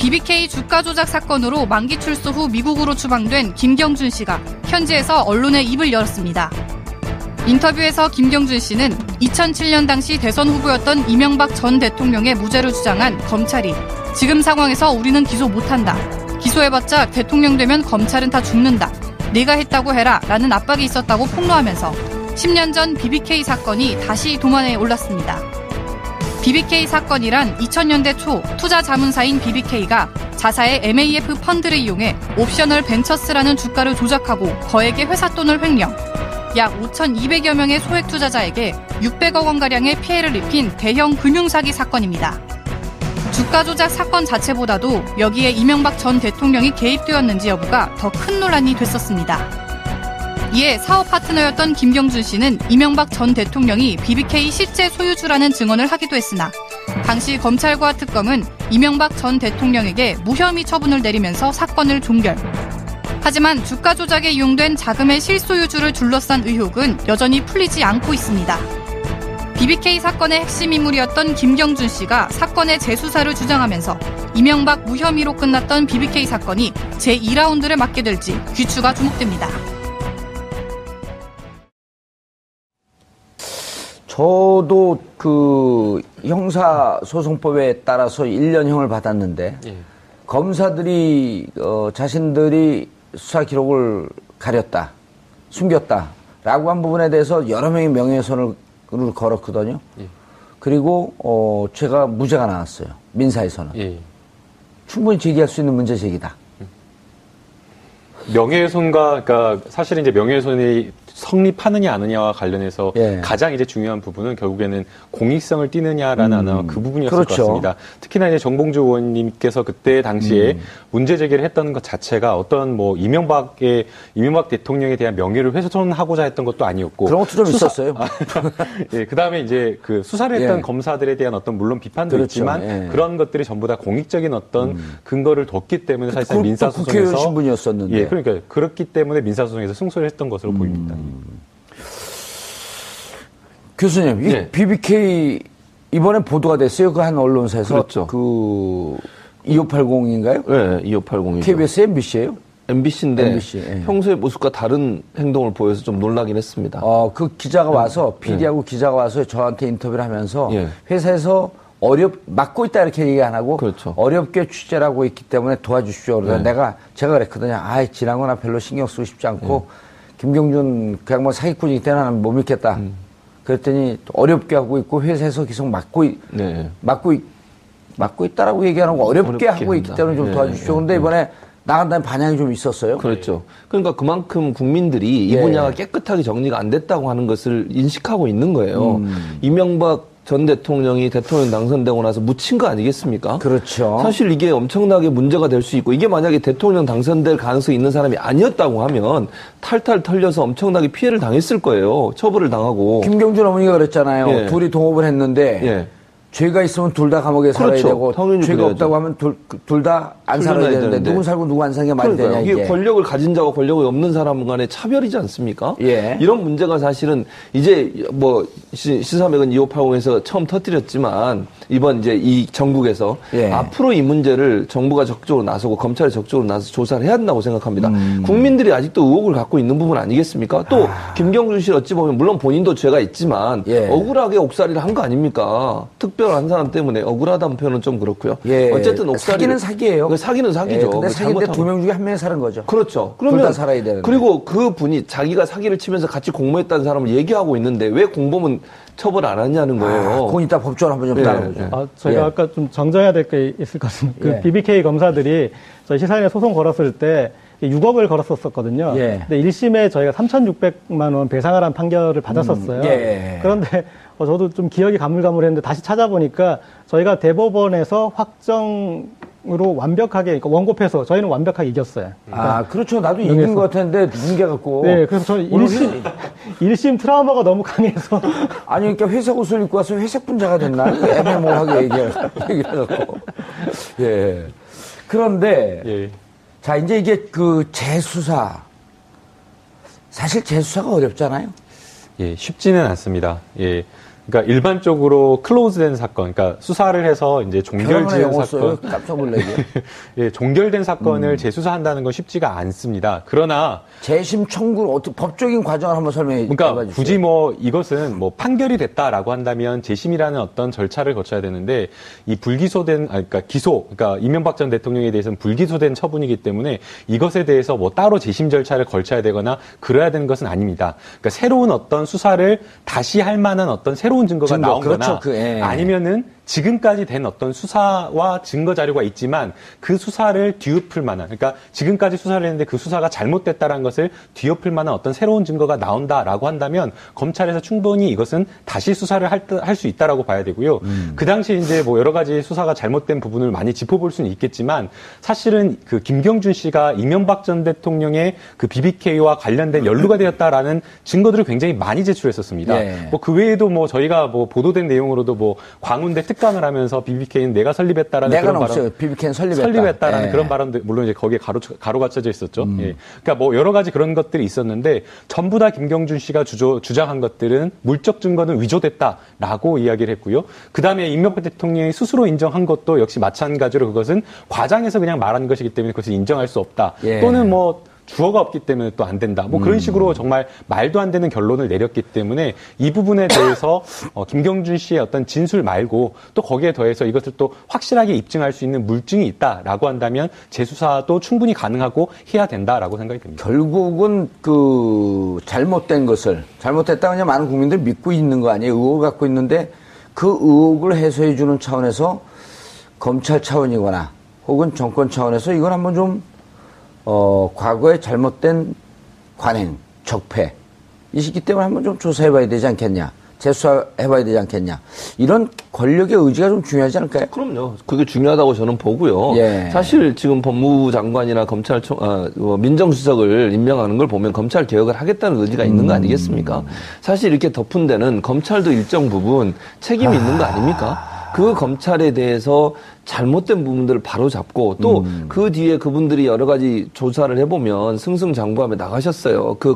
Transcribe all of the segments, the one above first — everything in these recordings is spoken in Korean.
BBK 주가 조작 사건으로 만기 출소 후 미국으로 추방된 김경준 씨가 현지에서 언론에 입을 열었습니다. 인터뷰에서 김경준 씨는 2007년 당시 대선 후보였던 이명박 전 대통령의 무죄를 주장한 검찰이 지금 상황에서 우리는 기소 못한다. 기소해봤자 대통령 되면 검찰은 다 죽는다. 네가 했다고 해라 라는 압박이 있었다고 폭로하면서 10년 전 BBK 사건이 다시 도마에 올랐습니다. BBK 사건이란 2000년대 초 투자 자문사인 BBK가 자사의 MAF 펀드를 이용해 옵셔널 벤처스라는 주가를 조작하고 거액의 회사 돈을 횡령, 약 5,200여 명의 소액 투자자에게 600억 원가량의 피해를 입힌 대형 금융사기 사건입니다. 주가 조작 사건 자체보다도 여기에 이명박 전 대통령이 개입되었는지 여부가 더 큰 논란이 됐었습니다. 이에 사업 파트너였던 김경준 씨는 이명박 전 대통령이 BBK 실제 소유주라는 증언을 하기도 했으나 당시 검찰과 특검은 이명박 전 대통령에게 무혐의 처분을 내리면서 사건을 종결. 하지만 주가 조작에 이용된 자금의 실소유주를 둘러싼 의혹은 여전히 풀리지 않고 있습니다. BBK 사건의 핵심 인물이었던 김경준 씨가 사건의 재수사를 주장하면서 이명박 무혐의로 끝났던 BBK 사건이 제2라운드를 맞게 될지 귀추가 주목됩니다. 저도 그 형사소송법에 따라서 1년형을 받았는데 검사들이 자신들이 수사 기록을 가렸다, 숨겼다라고 한 부분에 대해서 여러 명이 명예훼손을 걸었거든요. 그리고 제가 무죄가 나왔어요. 민사에서는. 충분히 제기할 수 있는 문제 제기다. 명예훼손과, 그러니까 사실은 이제 명예훼손이 성립하느냐 아느냐와 관련해서 가장 이제 중요한 부분은 결국에는 공익성을 띠느냐라는 아마 그 부분이었을 그렇죠. 것 같습니다. 특히나 이제 정봉주 의원님께서 그때 당시에 문제 제기를 했던 것 자체가 어떤 뭐 이명박 대통령에 대한 명예를 훼손하고자 했던 것도 아니었고 그런 것도 좀 있었어요. 예, 그다음에 이제 그 수사를 했던 검사들에 대한 어떤 물론 비판도 그렇죠. 있지만 그런 것들이 전부 다 공익적인 어떤 근거를 뒀기 때문에 사실상 민사소송에서 국회의원 신분이었었는데. 예, 그러니까 그렇기 때문에 민사소송에서 승소를 했던 것으로 보입니다. 교수님, 이 BBK 이번에 보도가 됐어요. 그 한 언론사에서. 그렇죠. 그 2580인가요? 네, 2580이죠. KBS, MBC예요? MBC인데 MBC, 평소의 모습과 다른 행동을 보여서 좀 놀라긴 했습니다. 그 기자가 와서 PD하고 기자가 와서 저한테 인터뷰를 하면서 회사에서 막고 있다 이렇게 얘기 안 하고 그렇죠. 어렵게 취재를 하고 있기 때문에 도와주십시오. 그러다 제가 그랬거든요. 지난 거나 별로 신경 쓰고 싶지 않고 김경준 그냥 뭐 사기꾼이기 때문에 나는 못 믿겠다. 그랬더니 어렵게 하고 있고 회사에서 계속 막고 있다라고 얘기 안 하고 어렵게 하고 있기 때문에 좀 도와주십시오. 그런데 이번에 나간 다음에 반향이 좀 있었어요. 그렇죠. 그러니까 그만큼 국민들이 이 분야가 깨끗하게 정리가 안 됐다고 하는 것을 인식하고 있는 거예요. 이명박 전 대통령이 대통령 당선되고 나서 묻힌 거 아니겠습니까? 그렇죠. 사실 이게 엄청나게 문제가 될 수 있고 이게 만약에 대통령 당선될 가능성이 있는 사람이 아니었다고 하면 탈탈 털려서 엄청나게 피해를 당했을 거예요. 처벌을 당하고. 김경준 어머니가 그랬잖아요. 둘이 동업을 했는데 죄가 있으면 둘 다 감옥에 살아야 되고 죄가 없다고 하면 둘 다 안 살아야 되는데 누군 살고 누구 안 사는 게 말이 되냐 이게. 이게 권력을 가진 자와 권력이 없는 사람 간의 차별이지 않습니까? 이런 문제가 사실은 이제 뭐 시사맥은 2580에서 처음 터뜨렸지만 이번 이제 이 전국에서 앞으로 이 문제를 정부가 적극적으로 나서고 검찰이 적극적으로 나서서 조사를 해야 한다고 생각합니다. 국민들이 아직도 의혹을 갖고 있는 부분 아니겠습니까? 또 김경준 씨 어찌 보면 물론 본인도 죄가 있지만 억울하게 옥살이를 한 거 아닙니까? 특별한 사람 때문에 억울하다는 표현은 좀 그렇고요. 어쨌든 옥살이 사기는 사기예요. 사기는 사기죠. 근데 사기인데 2명 중에 1명이 사는 거죠. 그렇죠. 그러면 둘 다 살아야 되는데. 그리고 그 분이 자기가 사기를 치면서 같이 공모했다는 사람을 얘기하고 있는데 왜 공범은 처벌 안 하냐는 거예요. 그건 이따 법적으로 한번 좀 따라보죠. 저희가 아까 좀 정정해야 될 게 있을 것 같습니다. 그 BBK 검사들이 저희 시사인에 소송 걸었을 때 6억을 걸었었거든요. 근데 1심에 저희가 3,600만 원 배상하라는 판결을 받았었어요. 그런데 저도 좀 기억이 가물가물했는데 다시 찾아보니까 저희가 대법원에서 확정으로 완벽하게, 그러니까 원고패소 저희는 완벽하게 이겼어요. 그러니까 그렇죠. 나도 이긴 것 같았는데 뭉개갖고. 그래서 저는 1심 트라우마가 너무 강해서. 아니, 그러니까 회색 옷을 입고 와서 회색 분자가 됐나? 애매모호하게 얘기해갖고. 그런데, 자, 이제 이게 그 재수사. 사실 재수사가 어렵잖아요. 쉽지는 않습니다. 그러니까 일반적으로 클로즈된 사건, 그러니까 수사를 해서 이제 종결지은 사건, 깜짝 놀라게. 예, 종결된 사건을 재수사한다는 건 쉽지가 않습니다. 그러나 재심 청구 어떻게 법적인 과정을 한번 설명해 주세요. 그러니까 굳이 뭐 이것은 뭐 판결이 됐다라고 한다면 재심이라는 어떤 절차를 거쳐야 되는데 이 불기소된 그러니까 그러니까 이명박 전 대통령에 대해서는 불기소된 처분이기 때문에 이것에 대해서 뭐 따로 재심 절차를 걸쳐야 되거나 그래야 되는 것은 아닙니다. 그러니까 새로운 어떤 수사를 다시 할 만한 어떤 새로운 증거가 나온거나 그렇죠. 아니면은 지금까지 된 어떤 수사와 증거 자료가 있지만 그 수사를 뒤엎을 만한, 그러니까 지금까지 수사를 했는데 그 수사가 잘못됐다는 것을 뒤엎을 만한 어떤 새로운 증거가 나온다라고 한다면 검찰에서 충분히 이것은 다시 수사를 할 수 있다라고 봐야 되고요. 그 당시 이제 뭐 여러 가지 수사가 잘못된 부분을 많이 짚어볼 수는 있겠지만 사실은 그 김경준 씨가 이명박 전 대통령의 그 BBK와 관련된 연루가 되었다라는 증거들을 굉장히 많이 제출했었습니다. 예. 뭐 그 외에도 뭐 저희가 뭐 보도된 내용으로도 뭐 광운대 특강을 하면서 BBK는 내가 설립했다라는 그런 발언, BBK는 설립했다라는 그런 발언들 물론 이제 거기에 가로가 쳐져 있었죠. 예. 그러니까 뭐 여러 가지 그런 것들이 있었는데 전부 다 김경준 씨가 주장한 것들은 물적 증거는 위조됐다라고 이야기를 했고요. 그 다음에 이명박 대통령이 스스로 인정한 것도 역시 마찬가지로 그것은 과장해서 그냥 말한 것이기 때문에 그것을 인정할 수 없다. 예. 또는 뭐 주어가 없기 때문에 또 안 된다. 뭐 그런 식으로 정말 말도 안 되는 결론을 내렸기 때문에 이 부분에 대해서 김경준 씨의 어떤 진술 말고 또 거기에 더해서 이것을 또 확실하게 입증할 수 있는 물증이 있다라고 한다면 재수사도 충분히 가능하고 해야 된다라고 생각이 듭니다. 결국은 그 잘못됐다 그냥 많은 국민들이 믿고 있는 거 아니에요. 의혹을 갖고 있는데 그 의혹을 해소해 주는 차원에서 검찰 차원이거나 혹은 정권 차원에서 이건 한번 좀 과거에 잘못된 관행, 적폐, 이 시기 때문에 한번 좀 조사해봐야 되지 않겠냐. 재수사해봐야 되지 않겠냐. 이런 권력의 의지가 좀 중요하지 않을까요? 그럼요. 그게 중요하다고 저는 보고요. 예. 사실 지금 법무부 장관이나 민정수석을 임명하는 걸 보면 검찰 개혁을 하겠다는 의지가 있는 거 아니겠습니까? 사실 이렇게 덮은 데는 검찰도 일정 부분 책임이 있는 거 아닙니까? 그 검찰에 대해서 잘못된 부분들을 바로 잡고 또 그 뒤에 그분들이 여러 가지 조사를 해보면 승승장구하며 나가셨어요. 그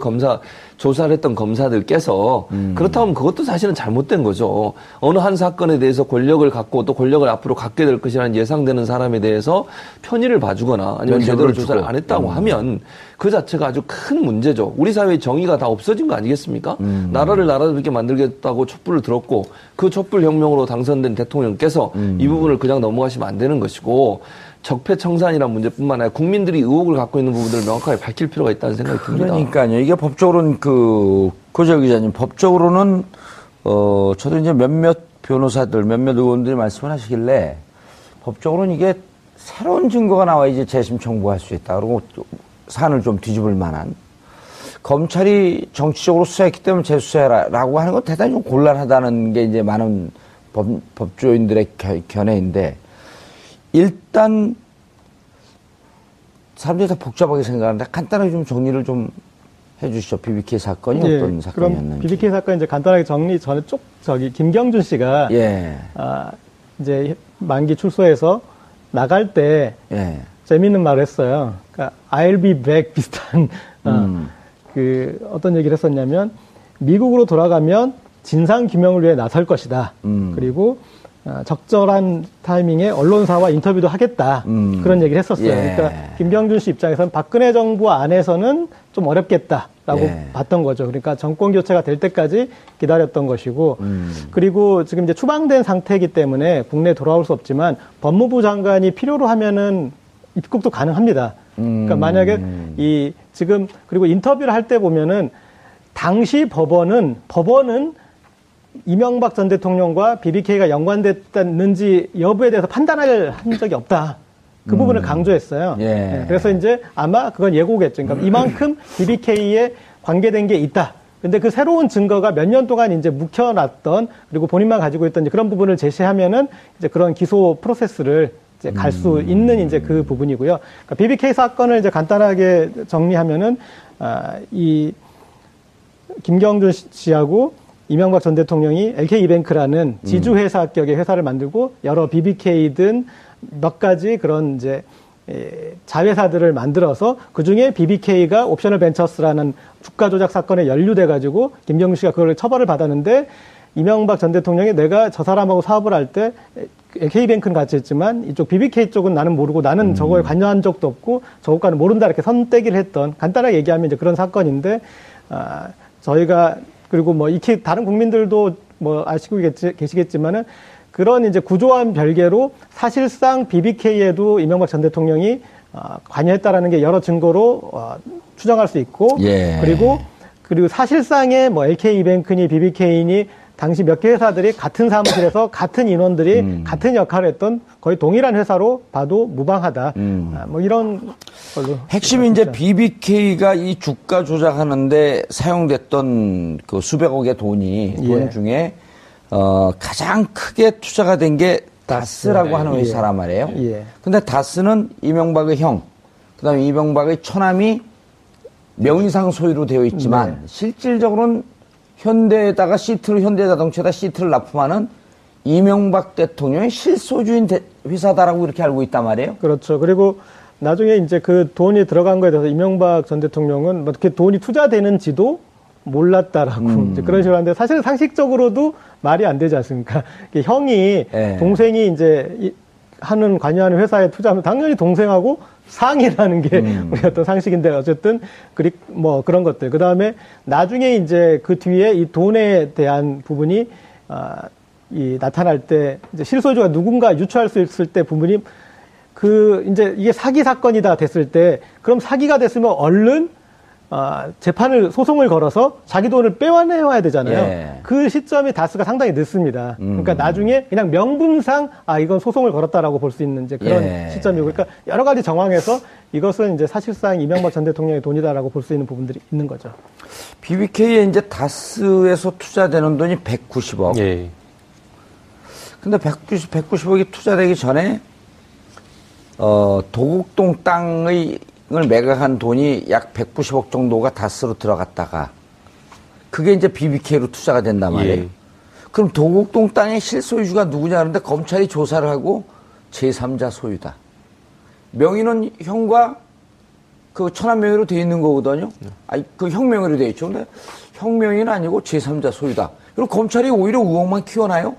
조사를 했던 검사들께서 그렇다면 그것도 사실은 잘못된 거죠. 어느 한 사건에 대해서 권력을 갖고 또 권력을 앞으로 갖게 될 것이라는 예상되는 사람에 대해서 편의를 봐주거나 아니면 제대로 조사를 안 했다고 하면 그 자체가 아주 큰 문제죠. 우리 사회의 정의가 다 없어진 거 아니겠습니까? 나라를 나라답게 만들겠다고 촛불을 들었고 그 촛불 혁명으로 당선된 대통령께서 이 부분을 그냥 넘어가시면 안 되는 것이고 적폐청산이라는 문제뿐만 아니라 국민들이 의혹을 갖고 있는 부분들을 명확하게 밝힐 필요가 있다는 생각이 듭니다. 그러니까요. 이게 법적으로는 고재열 기자님, 법적으로는 저도 이제 몇몇 변호사들, 몇몇 의원들이 말씀을 하시길래 법적으로는 이게 새로운 증거가 나와야지 재심 청구할 수 있다. 그리고 사안을 좀 뒤집을 만한. 검찰이 정치적으로 수사했기 때문에 재수사해라라고 하는 건 대단히 좀 곤란하다는 게 이제 많은 법조인들의 견해인데, 일단 사람들이 다 복잡하게 생각하는데 간단하게 좀 정리를 좀 해주시죠. BBK 사건이 어떤 사건이었는지. 그럼 BBK 사건 이제 간단하게 정리 전에 김경준 씨가 이제 만기 출소해서 나갈 때 재미있는 말을 했어요. 그러니까 I'll be back 비슷한 어떤 얘기를 했었냐면 미국으로 돌아가면 진상 규명을 위해 나설 것이다. 그리고 적절한 타이밍에 언론사와 인터뷰도 하겠다. 그런 얘기를 했었어요. 그러니까 김경준 씨 입장에서는 박근혜 정부 안에서는 좀 어렵겠다라고 봤던 거죠. 그러니까 정권 교체가 될 때까지 기다렸던 것이고, 그리고 지금 이제 추방된 상태이기 때문에 국내에 돌아올 수 없지만 법무부 장관이 필요로 하면은 입국도 가능합니다. 그러니까 만약에 그리고 인터뷰를 할 때 보면은 당시 법원은 이명박 전 대통령과 BBK가 연관됐는지 여부에 대해서 판단을 한 적이 없다. 그 부분을 강조했어요. 그래서 이제 아마 그건 예고겠죠. 그러니까 이만큼 BBK에 관계된 게 있다. 근데 그 새로운 증거가 몇 년 동안 이제 묵혀놨던, 그리고 본인만 가지고 있던 그런 부분을 제시하면은 이제 그런 기소 프로세스를 이제 갈 수 있는 이제 그 부분이고요. 그러니까 BBK 사건을 이제 간단하게 정리하면은, 이 김경준 씨하고 이명박 전 대통령이 LK이뱅크라는 지주회사격의 회사를 만들고 여러 BBK 등 몇 가지 그런 이제 자회사들을 만들어서 그 중에 BBK가 옵셔널 벤처스라는 주가 조작 사건에 연루돼가지고 김경준 씨가 그걸 처벌을 받았는데 이명박 전 대통령이 내가 저 사람하고 사업을 할 때 K뱅크는 같이 했지만 이쪽 BBK 쪽은 나는 모르고 나는 저거에 관여한 적도 없고 저것과는 모른다 이렇게 선떼기를 했던 간단하게 얘기하면 이제 그런 사건인데 저희가 그리고 뭐 익히 다른 국민들도 뭐 아시고 계시겠지만은 그런 이제 구조와는 별개로 사실상 BBK에도 이명박 전 대통령이 관여했다라는 게 여러 증거로 추정할 수 있고 그리고 사실상의 뭐 LK이뱅크니 BBK니 당시 몇 개 회사들이 같은 사무실에서 같은 인원들이 같은 역할을 했던 거의 동일한 회사로 봐도 무방하다. 뭐 이런 걸로. 핵심이 이제 BBK가 이 주가 조작하는데 사용됐던 그 수백억의 돈 중에 가장 크게 투자가 된 게 다스라고 하는 회사란 말이에요. 근데 다스는 이명박의 형, 그다음에 이명박의 처남이 명의상 소유로 되어 있지만 실질적으로는 현대에다가 현대자동차에다 시트를 납품하는 이명박 대통령의 실소주인 회사다라고 이렇게 알고 있단 말이에요. 그렇죠. 그리고 나중에 이제 그 돈이 들어간 거에 대해서 이명박 전 대통령은 뭐 이렇게 돈이 투자되는지도 몰랐다라고 이제 그런 식으로 하는데 사실 상식적으로도 말이 안 되지 않습니까? 형이 동생이 이제 관여하는 회사에 투자하면 당연히 동생하고 상의라는 게 우리 어떤 상식인데 어쨌든 뭐 그런 것들. 그 다음에 나중에 이제 그 뒤에 이 돈에 대한 부분이 나타날 때 이제 실소유주가 누군가 유추할 수 있을 때 부분이 이제 이게 사기 사건이다 됐을 때 그럼 사기가 됐으면 얼른 소송을 걸어서 자기 돈을 빼와내야 되잖아요. 그 시점이 다스가 상당히 늦습니다. 그러니까 나중에 그냥 명분상 이건 소송을 걸었다라고 볼 수 있는 이제 그런 시점이고, 그러니까 여러 가지 정황에서 이것은 이제 사실상 이명박 전 대통령의 돈이다라고 볼 수 있는 부분들이 있는 거죠. BBK에 이제 다스에서 투자되는 돈이 190억. 근데 190억이 투자되기 전에 도곡동 땅을 매각한 돈이 약 190억 정도가 다스로 들어갔다가 그게 이제 BBK로 투자가 된단 말이에요. 그럼 도곡동 땅의 실소유주가 누구냐 하는데 검찰이 조사를 하고 제3자 소유다. 명의는 형과 그 처남 명의로 돼 있는 거거든요. 그 형 명의로 돼 있죠. 근데 형 명의는 아니고 제3자 소유다. 그리고 검찰이 오히려 의혹만 키워나요.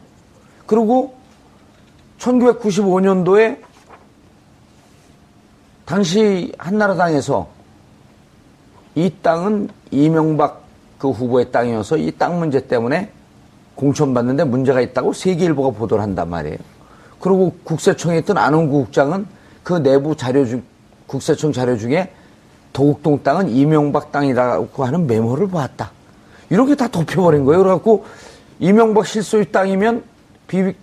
그리고 1995년도에 당시 한나라당에서 이 땅은 이명박 그 후보의 땅이어서 이 땅 문제 때문에 공천받는데 문제가 있다고 세계일보가 보도를 한단 말이에요. 그리고 국세청에 있던 안홍구 국장은 그 내부 국세청 자료 중에 도곡동 땅은 이명박 땅이라고 하는 메모를 보았다. 이렇게 다 덮여버린 거예요. 그래갖고 이명박 실소유 땅이면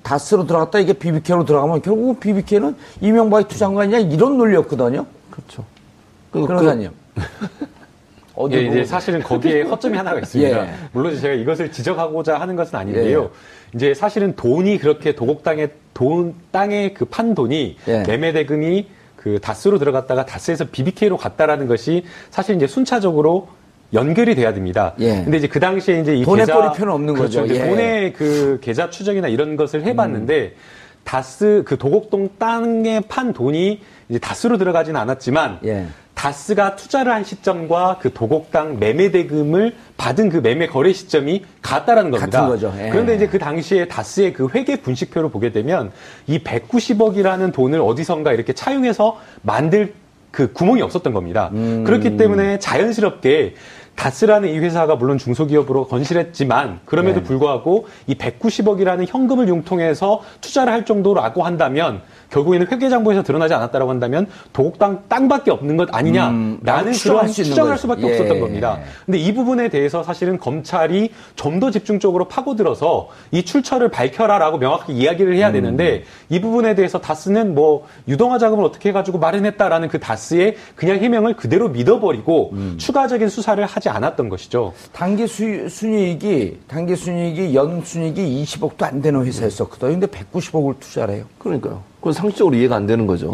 다스로 들어갔다 이게 BBK로 들어가면 결국 BBK는 이명박이 투자한 거 아니냐 이런 논리였거든요. 그렇죠. 그러니까요. 이제 사실은 거기에 허점이 하나가 있습니다. 물론 제가 이것을 지적하고자 하는 것은 아닌데요. 이제 사실은 돈이 그렇게 땅에 그 판 돈이 매매 대금이 그 다스로 들어갔다가 다스에서 BBK로 갔다라는 것이 사실 이제 순차적으로 연결이 돼야 됩니다. 근데 이제 그 당시에 이제 이 돈에 계좌 꼬리표는 없는 거죠. 돈의 그 계좌 추적이나 이런 것을 해봤는데 다스 그 도곡동 땅에 판 돈이 이제 다스로 들어가지는 않았지만 다스가 투자를 한 시점과 그 도곡땅 매매 대금을 받은 그 매매 거래 시점이 같다라는 겁니다. 같은 거죠. 그런데 이제 그 당시에 다스의 그 회계 분식표를 보게 되면 이 190억이라는 돈을 어디선가 이렇게 차용해서 만들 그 구멍이 없었던 겁니다. 그렇기 때문에 자연스럽게 다스라는 이 회사가 물론 중소기업으로 건실했지만 그럼에도 불구하고 이 190억이라는 현금을 융통해서 투자를 할 정도라고 한다면 결국에는 회계장부에서 드러나지 않았다라고 한다면 도곡땅 땅밖에 없는 것 아니냐라는 그런 추정할 수밖에 없었던 겁니다. 근데 이 부분에 대해서 사실은 검찰이 좀 더 집중적으로 파고들어서 이 출처를 밝혀라라고 명확하게 이야기를 해야 되는데 이 부분에 대해서 다스는 뭐 유동화 자금을 어떻게 해가지고 마련했다라는 그 다스의 그냥 해명을 그대로 믿어버리고 추가적인 수사를 하지 않았던 것이죠. 단기 순이익이 연 순이익이 20억도 안 되는 회사였었거든요. 근데 190억을 투자를 해요. 그러니까요. 그건 상식적으로 이해가 안 되는 거죠.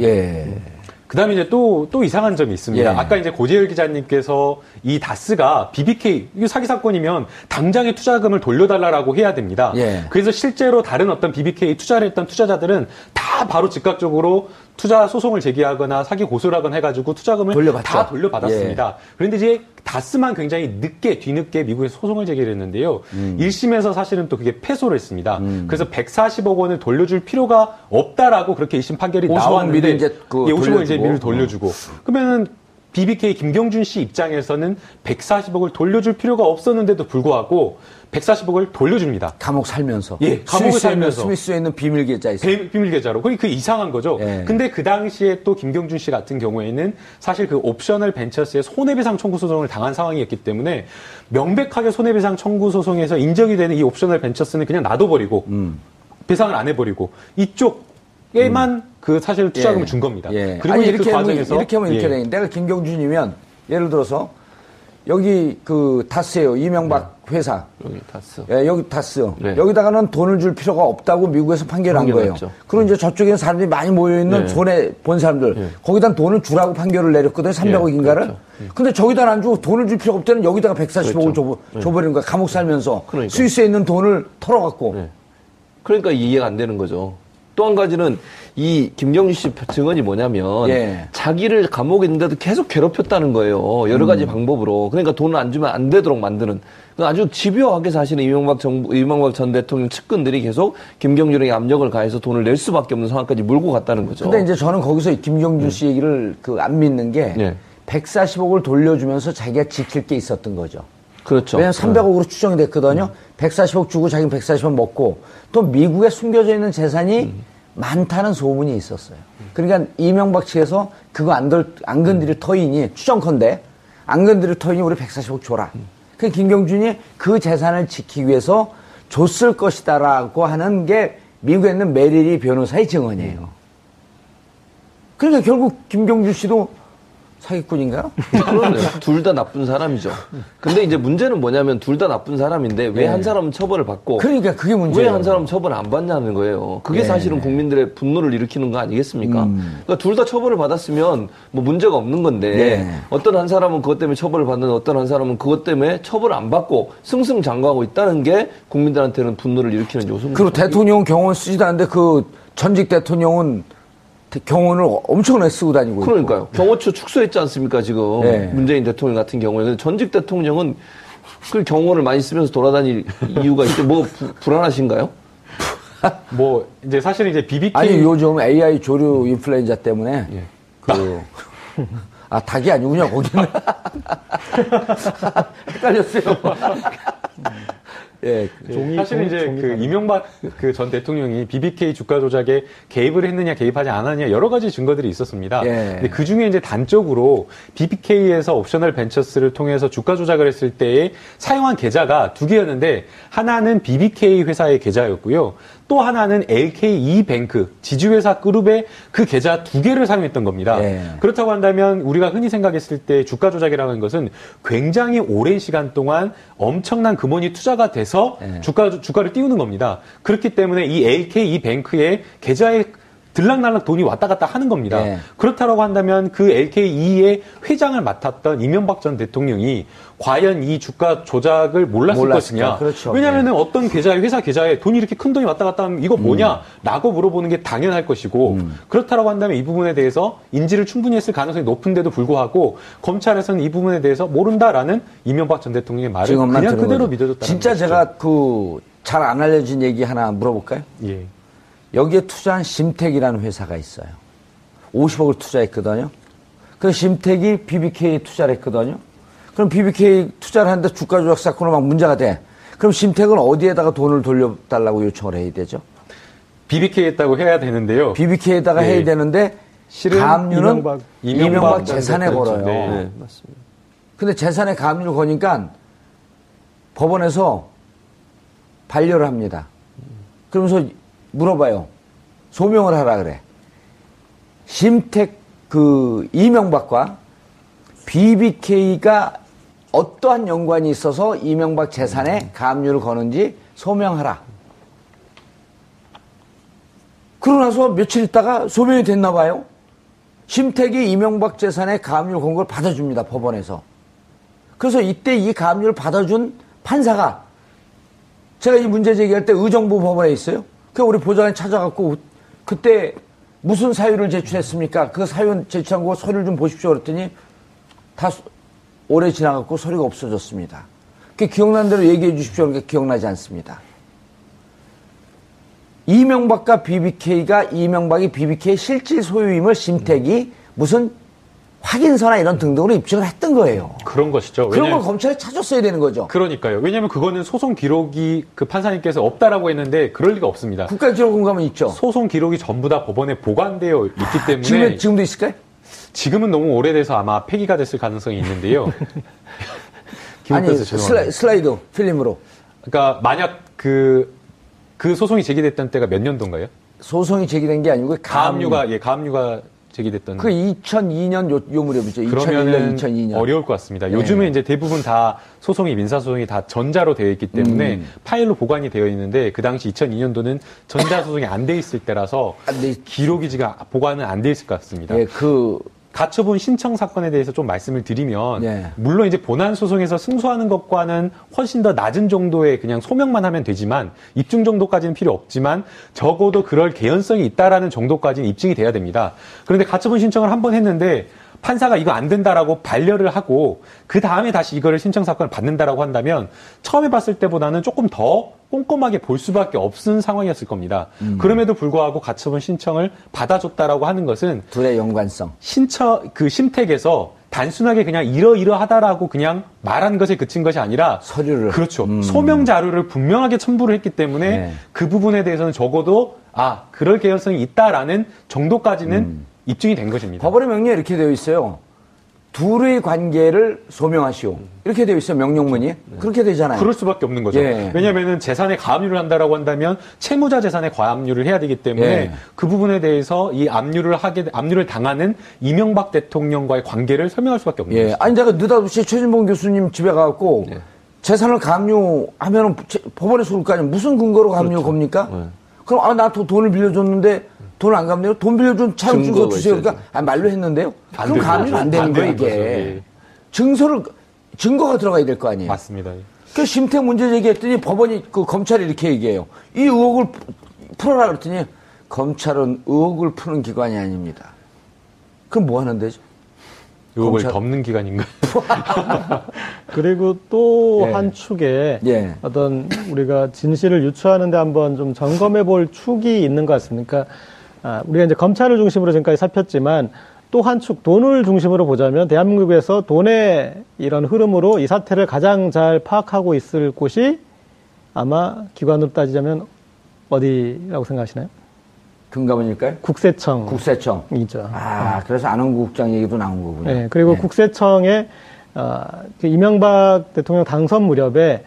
그다음에 이제 또 이상한 점이 있습니다. 아까 이제 고재열 기자님께서 이 다스가 BBK 이게 사기 사건이면 당장의 투자금을 돌려달라고 해야 됩니다. 그래서 실제로 다른 어떤 BBK 투자를 했던 투자자들은 다 다 바로 즉각적으로 투자 소송을 제기하거나 사기 고소를 하거나 해가지고 투자금을 다 돌려받았습니다. 예. 그런데 이제 다스만 굉장히 뒤늦게 미국에서 소송을 제기를 했는데요. 1심에서 사실은 또 그게 패소를 했습니다. 그래서 140억 원을 돌려줄 필요가 없다라고 그렇게 1심 판결이 나왔는데 이제 50억 이제 미리 돌려주고 그러면은 BBK 김경준 씨 입장에서는 140억을 돌려줄 필요가 없었는데도 불구하고 140억을 돌려줍니다. 감옥 살면서. 예, 감옥에 살면서. 스미스에 있는 비밀 계좌 있어요. 비밀 계좌로. 그 이상한 거죠. 예. 근데 그 당시에 또 김경준 씨 같은 경우에는 사실 그 옵셔널 벤처스의 손해배상 청구 소송을 당한 상황이었기 때문에 명백하게 손해배상 청구 소송에서 인정이 되는 이 옵셔널 벤처스는 그냥 놔둬버리고 배상을 안 해버리고 이쪽에만 그 사실 투자금을 준 겁니다. 예. 그리고 이렇게 그 과정에서 이렇게 하면 이렇게 돼. 내가 김경준이면 예를 들어서 여기 그 다스예요. 이명박 회사. 여기 다스. 예, 여기 다스. 네. 여기다가는 돈을 줄 필요가 없다고 미국에서 판결한 거예요. 그리고 이제 저쪽에는 사람들이 많이 모여있는 손해 본 사람들. 거기다 돈을 주라고 판결을 내렸거든요. 300억인가를. 그렇죠. 근데 저기다 안 주고 돈을 줄 필요가 없다는 여기다가 140억을 줘버리는 거야. 감옥 살면서. 그러니까. 스위스에 있는 돈을 털어갖고. 그러니까 이해가 안 되는 거죠. 또 한 가지는 이 김경준 씨 증언이 뭐냐면 자기를 감옥에 있는데도 계속 괴롭혔다는 거예요. 여러 가지 방법으로. 그러니까 돈을 안 주면 안 되도록 만드는. 아주 집요하게 사실은 이명박 전 대통령 측근들이 계속 김경준에게 압력을 가해서 돈을 낼 수밖에 없는 상황까지 몰고 갔다는 거죠. 근데 이제 저는 거기서 김경준 씨 얘기를 안 믿는 게 140억을 돌려주면서 자기가 지킬 게 있었던 거죠. 그렇죠. 왜냐면 300억으로 추정이 됐거든요. 140억 주고 자기는 140억 먹고 또 미국에 숨겨져 있는 재산이 많다는 소문이 있었어요. 그러니까 이명박 측에서 그거 안 건드릴 터이니 추정컨대 안 건드릴 터이니 우리 140억 줘라. 그 김경준이 그 재산을 지키기 위해서 줬을 것이다라고 하는 게 미국에 있는 메리리 변호사의 증언이에요. 그러니까 결국 김경준 씨도 사기꾼인가요? 그런데 둘 다 나쁜 사람이죠. 근데 이제 문제는 뭐냐면 둘 다 나쁜 사람인데 왜 한 사람은 처벌을 받고 그러니까 그게 문제예요. 왜 한 사람은 처벌을 안 받냐는 거예요. 그게 사실은 국민들의 분노를 일으키는 거 아니겠습니까? 그러니까 둘 다 처벌을 받았으면 뭐 문제가 없는 건데 어떤 한 사람은 그것 때문에 처벌을 받는 어떤 한 사람은 그것 때문에 처벌을 안 받고 승승장구하고 있다는 게 국민들한테는 분노를 일으키는 요소입니다. 그리고 대통령은 경호원 쓰지도 않는데 그 전직 대통령은 경호원을 엄청나게 쓰고 다니고 있고. 그러니까요. 경호처 축소했지 않습니까, 지금. 문재인 대통령 같은 경우에는. 전직 대통령은 그 경호원을 많이 쓰면서 돌아다닐 이유가 있죠. 뭐, 불안하신가요? 뭐, 이제 사실은 이제 BBK. 아니, 요즘 AI 조류 인플루엔자 때문에. 닭이 아니군요, 거기는. 헷갈렸어요. 사실 이제 그 이명박 그 전 대통령이 BBK 주가 조작에 개입을 했느냐 개입하지 않았느냐 여러 가지 증거들이 있었습니다. 근데 그 중에 이제 단적으로 BBK에서 옵셔널 벤처스를 통해서 주가 조작을 했을 때에 사용한 계좌가 두 개였는데 하나는 BBK 회사의 계좌였고요. 또 하나는 LKE-뱅크 지주회사 그룹의 그 계좌 두 개를 사용했던 겁니다. 그렇다고 한다면 우리가 흔히 생각했을 때 주가 조작이라는 것은 굉장히 오랜 시간 동안 엄청난 금원이 투자가 돼서 주가를 띄우는 겁니다. 그렇기 때문에 이 LKE-뱅크의 계좌에 들락날락 돈이 왔다 갔다 하는 겁니다. 그렇다고 한다면 그 LKE의 회장을 맡았던 이명박 전 대통령이 과연 이 주가 조작을 몰랐을 것이냐. 그렇죠. 왜냐하면 어떤 계좌에 회사 계좌에 돈이 이렇게 큰 돈이 왔다 갔다 하면 이거 뭐냐라고 물어보는 게 당연할 것이고 그렇다고 한다면 이 부분에 대해서 인지를 충분히 했을 가능성이 높은데도 불구하고 검찰에서는 이 부분에 대해서 모른다라는 이명박 전 대통령의 말을 그냥 그대로 믿어줬다는 진짜 것이죠. 제가 잘 안 알려진 얘기 하나 물어볼까요? 여기에 투자한 심택이라는 회사가 있어요. 50억을 투자했거든요. 그 심택이 BBK에 투자를 했거든요. 그럼 BBK 투자를 하는데 주가 조작 사건으로 막 문제가 돼. 그럼 심택은 어디에다가 돈을 돌려달라고 요청을 해야 되죠? BBK에다고 해야 되는데요. BBK에다가 해야 되는데 실은 가압류는 이명박 재산에 걸어요. 네, 맞습니다. 근데 재산에 가압류를 거니까 법원에서 반려를 합니다. 그러면서 물어봐요. 소명을 하라 그래. 심택 이명박과 BBK가 어떠한 연관이 있어서 이명박 재산에 가압류를 거는지 소명하라. 그러고 나서 며칠 있다가 소명이 됐나 봐요. 심택이 이명박 재산에 가압류를 건 걸 받아줍니다. 법원에서. 그래서 이때 이 가압류를 받아준 판사가 제가 이 문제 제기할 때 의정부 법원에 있어요. 그 우리 보좌관이 찾아갖고 그때 무슨 사유를 제출했습니까? 그 사유 제출한 거 서류를 좀 보십시오. 그랬더니 다 오래 지나갔고 서류가 없어졌습니다. 그 기억나는 대로 얘기해 주십시오. 그러니까 기억나지 않습니다. 이명박과 BBK가 이명박이 BBK 실질 소유임을 심택이 무슨 확인서나 이런 등등으로 입증을 했던 거예요. 그런 것이죠. 그런 걸 검찰에 찾았어야 되는 거죠. 그러니까요. 왜냐하면 그거는 소송 기록이 그 판사님께서 없다라고 했는데 그럴 리가 없습니다. 국가기록원 가면 있죠. 소송 기록이 전부 다 법원에 보관되어 있기 때문에 지금도 있을까요? 지금은 너무 오래돼서 아마 폐기가 됐을 가능성이 있는데요. 아니 슬라이드 필름으로. 그러니까 만약 그 소송이 제기됐던 때가 몇 년도인가요? 소송이 제기된 게 아니고 가압류가 제기됐던. 그 2002년 요 무렵이죠. 2001년, 2002년. 어려울 것 같습니다. 요즘에 이제 대부분 다 민사소송이 다 전자로 되어 있기 때문에 파일로 보관이 되어 있는데 그 당시 2002년도는 전자소송이 안 돼 있을 때라서 기록이 지금 보관은 안 돼 있을 것 같습니다. 예, 가처분 신청 사건에 대해서 좀 말씀을 드리면 물론 이제 본안 소송에서 승소하는 것과는 훨씬 더 낮은 정도의 그냥 소명만 하면 되지만 입증 정도까지는 필요 없지만 적어도 그럴 개연성이 있다라는 정도까지는 입증이 돼야 됩니다. 그런데 가처분 신청을 한 번 했는데 판사가 이거 안 된다라고 반려를 하고 그 다음에 다시 이거를 신청 사건을 받는다라고 한다면 처음에 봤을 때보다는 조금 더 꼼꼼하게 볼 수밖에 없는 상황이었을 겁니다. 그럼에도 불구하고 가처분 신청을 받아줬다라고 하는 것은 둘의 연관성. 심택에서 단순하게 그냥 이러이러하다라고 그냥 말한 것에 그친 것이 아니라 서류를 그렇죠. 소명 자료를 분명하게 첨부를 했기 때문에 그 부분에 대해서는 적어도 그럴 개연성이 있다라는 정도까지는 입증이 된 것입니다. 법원의 명령에 이렇게 되어 있어요. 둘의 관계를 소명하시오. 이렇게 되어 있어요. 명령문이. 그렇게 되잖아요. 그럴 수밖에 없는 거죠. 왜냐하면 재산에 가압류를 한다라고 한다면 채무자 재산에 가압류를 해야 되기 때문에 그 부분에 대해서 이 압류를 당하는 이명박 대통령과의 관계를 설명할 수밖에 없는 거죠. 아니 내가 느닷없이 최진봉 교수님 집에 가갖고 재산을 가압류하면 법원에 쏠 거 아니에요. 무슨 근거로 가압류 겁니까? 그럼 나 돈을 빌려줬는데 돈을 안 갚네요. 돈 빌려준 차용 증거 주세요. 그러니까 말로 했는데요. 그럼 가압류는 안 되는 거예요, 이게. 증거가 들어가야 될 거 아니에요. 맞습니다. 그 심택 문제 제기했더니 법원이 검찰이 이렇게 얘기해요. 이 의혹을 풀어라 그랬더니 검찰은 의혹을 푸는 기관이 아닙니다. 그럼 뭐 하는 데죠? 의혹을 덮는 기관인가요? 그리고 또 한 축에 어떤 우리가 진실을 유추하는데 한번 좀 점검해 볼 축이 있는 것 같습니다. 우리가 이제 검찰을 중심으로 지금까지 살폈지만 또 한 축, 돈을 중심으로 보자면 대한민국에서 돈의 이런 흐름으로 이 사태를 가장 잘 파악하고 있을 곳이 아마 기관으로 따지자면 어디라고 생각하시나요? 금감원일까요? 국세청. 국세청이죠. 그래서 안원구 국장 얘기도 나온 거군요. 네, 그리고 국세청에 이명박 대통령 당선 무렵에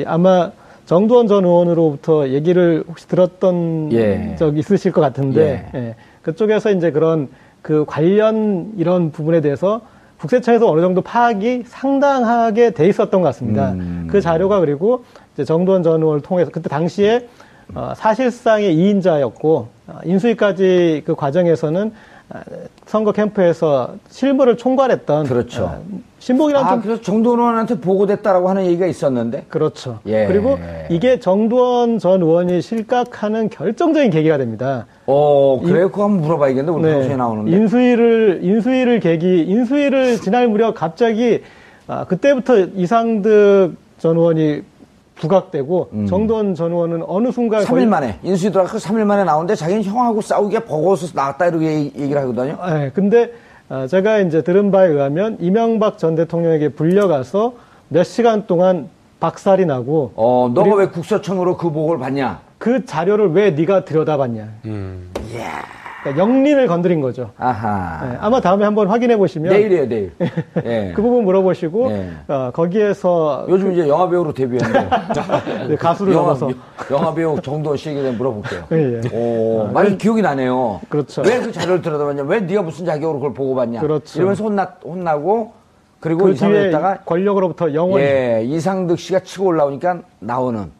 아마 정두원 전 의원으로부터 얘기를 혹시 들었던 적 있으실 것 같은데 그쪽에서 이제 그런 그 관련 이런 부분에 대해서 국세청에서 어느 정도 파악이 상당하게 돼 있었던 것 같습니다. 그 자료가 그리고 이제 정두원 전 의원을 통해서 그때 당시에 사실상의 2인자였고 인수위까지 그 과정에서는 선거 캠프에서 실무를 총괄했던 그렇죠. 신봉이라는 그래서 정두원 의원한테 보고됐다라고 하는 얘기가 있었는데 그렇죠. 그리고 이게 정두원 전 의원이 실각하는 결정적인 계기가 됩니다. 그래요? 그거 한번 물어봐야겠는데 우리 방송에 나오는데 인수위를 지날 무렵 갑자기 그때부터 이상득 전 의원이 부각되고 정두원 전 의원은 어느 순간 3일 만에 인수위 들어가서 3일 만에 나오는데 자기는 형하고 싸우기가 버거워서 나왔다 이렇게 얘기를 하거든요. 근데 제가 이제 들은 바에 의하면 이명박 전 대통령에게 불려가서 몇 시간 동안 박살이 나고 너가 왜 국세청으로 그 보고를 받냐? 그 자료를 왜 네가 들여다봤냐? 그러니까 영린을 건드린 거죠. 아마 다음에 한번 확인해 보시면 내일이에요, 내일. 그 부분 물어보시고 거기에서 요즘 이제 영화 배우로 데뷔했는데 가수를 넘어서 영화 배우 정도원 씨에게 물어볼게요. 많이 기억이 나네요. 그렇죠. 왜 그 자료를 들여다봤냐? 왜 네가 무슨 자격으로 그걸 보고받냐? 그렇죠. 이러면서 혼나고 그리고 그 뒤에 권력으로부터 영원히 이상득 씨가 치고 올라오니까 나오는.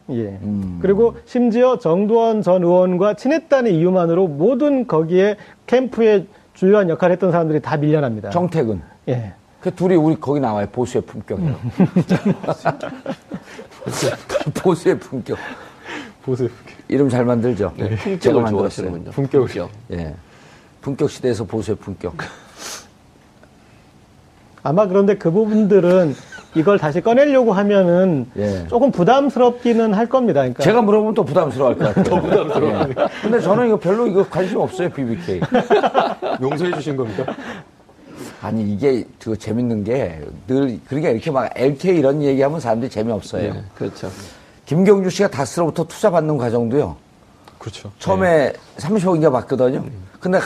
그리고 심지어 정두원 전 의원과 친했다는 이유만으로 모든 거기에 캠프에 주요한 역할을 했던 사람들이 다 밀려납니다. 정택은. 그 둘이 우리 거기 나와요. 보수의 품격이라고. 보수의 품격. 보수의 이름 잘 만들죠. 네, 품격을 좋아하시는군요. 품격. 예. 품격 시대에서 보수의 품격. 아마 그런데 그 부분들은 이걸 다시 꺼내려고 하면은 조금 부담스럽기는 할 겁니다. 그러니까 제가 물어보면 또 부담스러워할 것 같아요. 더 부담스러워. 근데 저는 이거 별로 관심 없어요, BBK. 용서해 주신 겁니까? 아니, 이게 재밌는 게 늘, 그러니까 이렇게 막 LK 이런 얘기하면 사람들이 재미없어요. 네, 그렇죠. 김경주 씨가 다스로부터 투자 받는 과정도요. 그렇죠. 처음에 30억인가 받거든요. 근데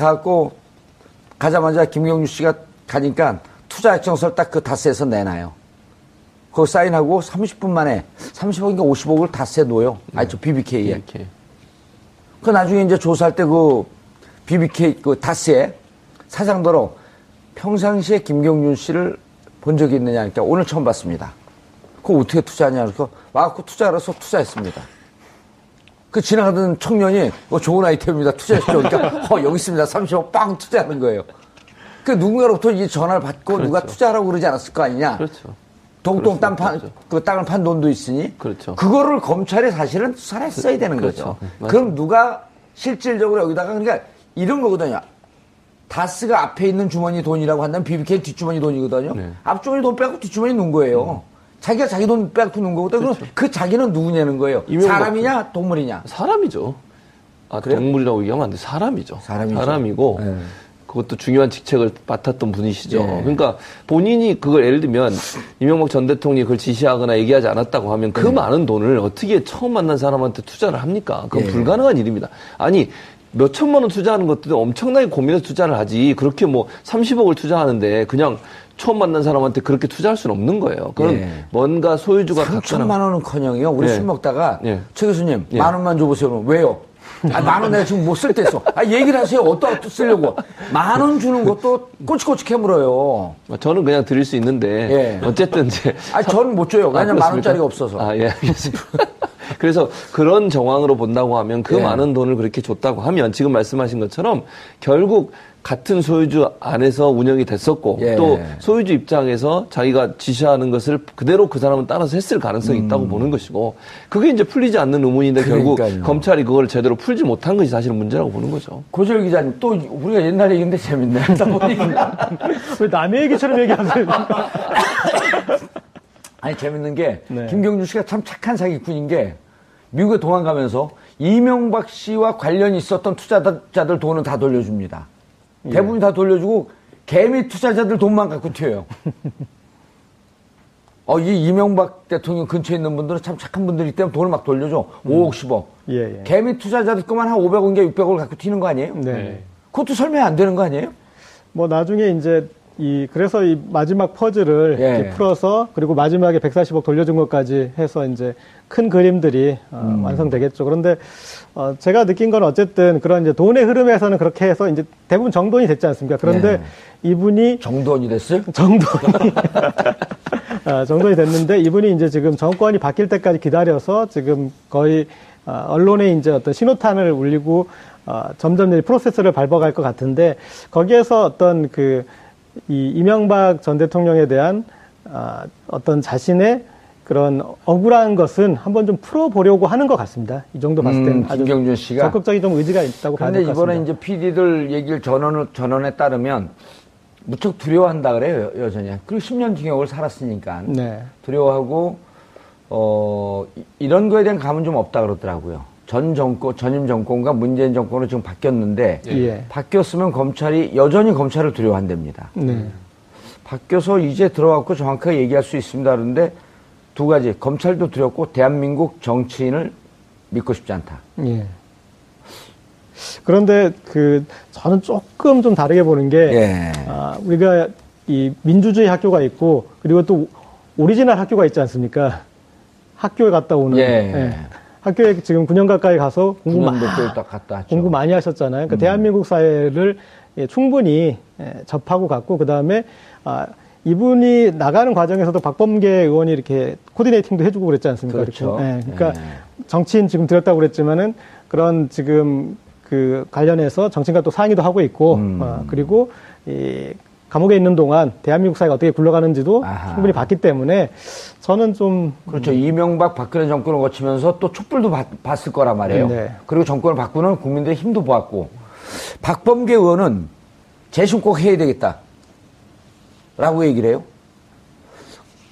가자마자 김경주 씨가 가니까 투자 약정서를 딱 그 다스에서 내놔요. 그거 사인하고 30분 만에 30억인가 50억을 다스에 놓아요. 아니, 저 BBK에. BBK. 그 나중에 이제 조사할 때 그 BBK 그 다스에 사장더러 평상시에 김경준 씨를 본 적이 있느냐 하니까 오늘 처음 봤습니다. 그거 어떻게 투자하냐 그래서 와갖고 투자하러서 투자했습니다. 그 지나가던 청년이 좋은 아이템입니다. 투자했죠. 그러니까 여기 있습니다. 30억 빵 투자하는 거예요. 그 누군가로부터 이 전화를 받고 그렇죠. 누가 투자하라고 그러지 않았을 거 아니냐. 그렇죠. 동동 그 땅을 판 돈도 있으니. 그렇죠. 그거를 검찰이 사실은 수사를 했어야 되는 그렇죠. 거죠. 그럼 누가 실질적으로 여기다가 그러니까 이런 거거든요. 다스가 앞에 있는 주머니 돈이라고 한다면 BBK 뒷주머니 돈이거든요. 네. 앞주머니 돈 빼고 뒷주머니 넣은 거예요. 자기가 자기 돈 빼고 넣은 거거든요. 그렇죠. 그 자기는 누구냐는 거예요. 사람이냐 동물이냐. 사람이죠. 그래요? 동물이라고 얘기하면 안 돼. 사람이죠. 사람이죠. 사람이고 네. 그것도 중요한 직책을 맡았던 분이시죠. 네. 그러니까 본인이 그걸 예를 들면 이명박 전 대통령이 그걸 지시하거나 얘기하지 않았다고 하면 그 많은 돈을 어떻게 처음 만난 사람한테 투자를 합니까? 그건 불가능한 일입니다. 아니 몇 천만 원 투자하는 것도 엄청나게 고민해서 투자를 하지. 그렇게 뭐 30억을 투자하는데 그냥 처음 만난 사람한테 그렇게 투자할 수는 없는 거예요. 그건 뭔가 소유주가 3천만 원은커녕요. 우리 술 먹다가 최 교수님 10,000원만 줘보세요. 왜요? 10,000원 내가 지금 못 쓸 때 있어. 얘기를 하세요. 어디다 쓰려고. 10,000원 주는 것도 꼬치꼬치 캐물어요. 저는 그냥 드릴 수 있는데 어쨌든 이제 저는 못 줘요. 왜냐면 10,000원짜리가 없어서. 알겠습니다. 그래서 그런 정황으로 본다고 하면 그 많은 돈을 그렇게 줬다고 하면 지금 말씀하신 것처럼 결국 같은 소유주 안에서 운영이 됐었고 또 소유주 입장에서 자기가 지시하는 것을 그대로 그 사람은 따라서 했을 가능성이 있다고 보는 것이고 그게 이제 풀리지 않는 의문인데 그러니까요. 결국 검찰이 그걸 제대로 풀지 못한 것이 사실은 문제라고 보는 거죠. 고재열 기자님 또 우리가 옛날 얘기인데 재밌네. 왜 남의 얘기처럼 얘기하세요? 아니 재밌는 게 김경준 씨가 참 착한 사기꾼인 게 미국에 도망가면서 이명박 씨와 관련이 있었던 투자자들 돈은 다 돌려줍니다. 대부분 다 돌려주고 개미 투자자들 돈만 갖고 튀어요. 이 이명박 대통령 근처에 있는 분들은 참 착한 분들이기 때문에 돈을 막 돌려줘. 5억, 10억. 개미 투자자들 것만 한 500원인가 600원을 갖고 튀는 거 아니에요? 네. 그것도 설명이 안 되는 거 아니에요? 뭐 나중에 이제 그래서 이 마지막 퍼즐을 이렇게 풀어서 그리고 마지막에 140억 돌려준 것까지 해서 이제 큰 그림들이 완성되겠죠. 그런데 제가 느낀 건 어쨌든 그런 이제 돈의 흐름에서는 그렇게 해서 이제 대부분 정돈이 됐지 않습니까? 그런데 이분이 정돈이 됐어요? 정돈이 됐는데 이분이 이제 지금 정권이 바뀔 때까지 기다려서 지금 거의 언론에 이제 어떤 신호탄을 울리고 점점 이제 프로세스를 밟아갈 것 같은데 거기에서 어떤 이 이명박 전 대통령에 대한 어떤 자신의 그런 억울한 것은 한번 좀 풀어보려고 하는 것 같습니다. 이 정도 봤을 때는 아주 김경준 씨가 적극적인 좀 의지가 있다고 봐야 될 것 같습니다. 그런데 이번에 이제 PD들 얘기를 전원에 따르면 무척 두려워한다 그래요, 여전히. 그리고 10년 징역을 살았으니까 두려워하고 이런 거에 대한 감은 좀 없다 그러더라고요. 전임 정권과 문재인 정권으로 지금 바뀌었는데 바뀌었으면 여전히 검찰을 두려워한답니다. 바뀌어서 이제 들어왔고 정확하게 얘기할 수 있습니다. 그런데 두 가지, 검찰도 두렵고 대한민국 정치인을 믿고 싶지 않다. 그런데 저는 조금 좀 다르게 보는 게 우리가 이 민주주의 학교가 있고 그리고 또 오리지널 학교가 있지 않습니까? 학교에 갔다 오는. 학교에 지금 9년 가까이 가서 공부 많이 하셨잖아요. 그러니까 대한민국 사회를 충분히 접하고 갔고 그다음에 이분이 나가는 과정에서도 박범계 의원이 이렇게 코디네이팅도 해주고 그랬지 않습니까? 그렇죠. 그러니까 정치인 지금 들었다고 그랬지만은 그런 지금 관련해서 정치인과 또 상의도 하고 있고 그리고 감옥에 있는 동안 대한민국 사회가 어떻게 굴러가는지도 충분히 봤기 때문에 저는 좀 그렇죠. 이명박 박근혜 정권을 거치면서 또 촛불도 봤을 거란 말이에요. 네. 그리고 정권을 바꾸는 국민들의 힘도 보았고 박범계 의원은 재심 꼭 해야 되겠다 라고 얘기를 해요.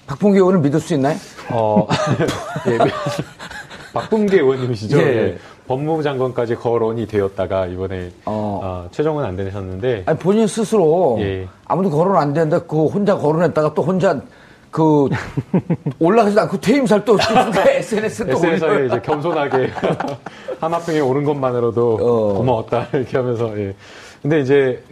박범계 의원을 믿을 수 있나요? 예, 박범계 의원님이시죠? 예. 법무부 장관까지 거론이 되었다가 이번에 최종은 안 되셨는데 아니 본인 스스로 예. 아무도 거론 안 되는데 그 혼자 거론했다가 또 혼자 올라가지도 않고 퇴임살 또 SNS에 SNS에 이제 겸손하게 하마평에 오른 것만으로도 고마웠다 이렇게 하면서 예. 근데 이제